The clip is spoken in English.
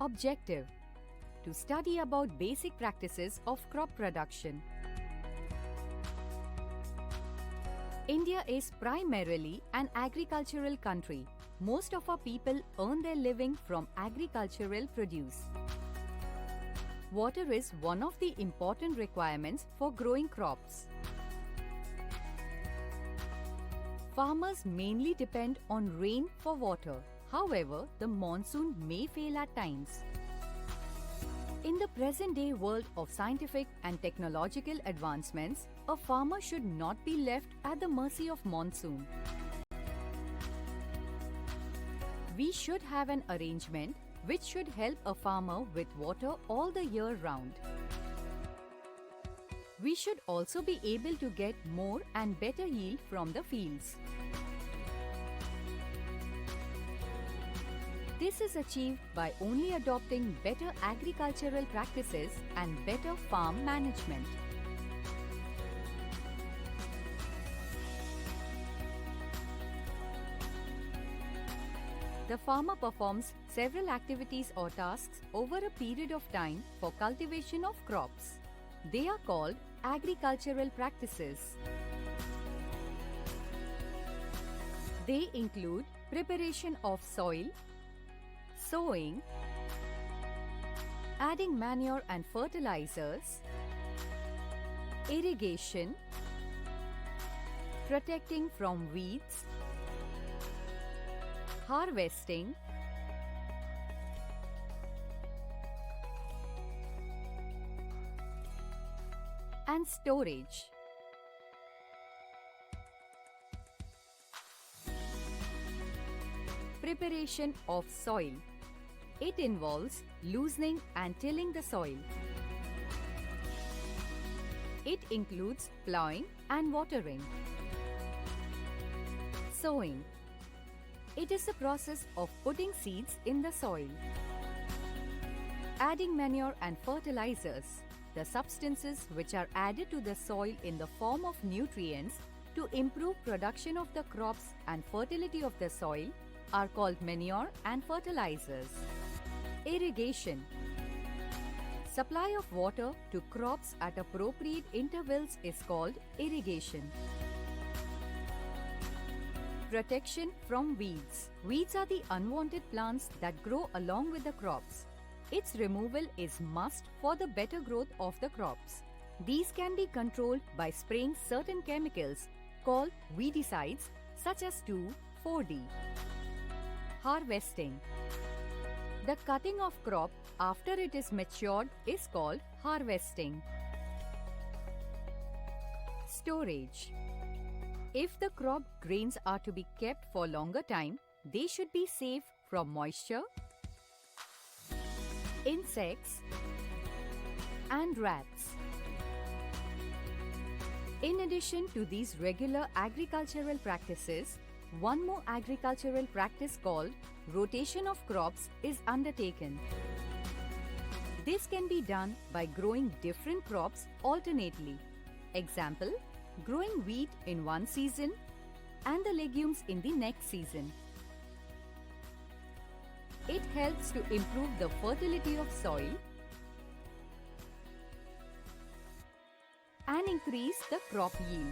Objective: to study about basic practices of crop production. India is primarily an agricultural country. Most of our people earn their living from agricultural produce. Water is one of the important requirements for growing crops. Farmers mainly depend on rain for water. However, the monsoon may fail at times. In the present-day world of scientific and technological advancements, a farmer should not be left at the mercy of monsoon. We should have an arrangement which should help a farmer with water all the year round. We should also be able to get more and better yield from the fields. This is achieved by only adopting better agricultural practices and better farm management. The farmer performs several activities or tasks over a period of time for cultivation of crops. They are called agricultural practices. They include preparation of soil, sowing, adding manure and fertilizers, irrigation, protecting from weeds, harvesting, and storage. Preparation of soil. It involves loosening and tilling the soil. It includes plowing and watering. Sowing. It is the process of putting seeds in the soil. Adding manure and fertilizers. The substances which are added to the soil in the form of nutrients to improve production of the crops and fertility of the soil are called manure and fertilizers. Irrigation. Supply of water to crops at appropriate intervals is called irrigation. Protection from weeds. Weeds are the unwanted plants that grow along with the crops. Its removal is must for the better growth of the crops. These can be controlled by spraying certain chemicals called weedicides such as 2,4-D. Harvesting. The cutting of crop after it is matured is called harvesting. Storage. If the crop grains are to be kept for longer time, they should be safe from moisture, insects, and rats. In addition to these regular agricultural practices, one more agricultural practice called rotation of crops is undertaken. This can be done by growing different crops alternately. Example, growing wheat in one season and the legumes in the next season. It helps to improve the fertility of soil and increase the crop yield.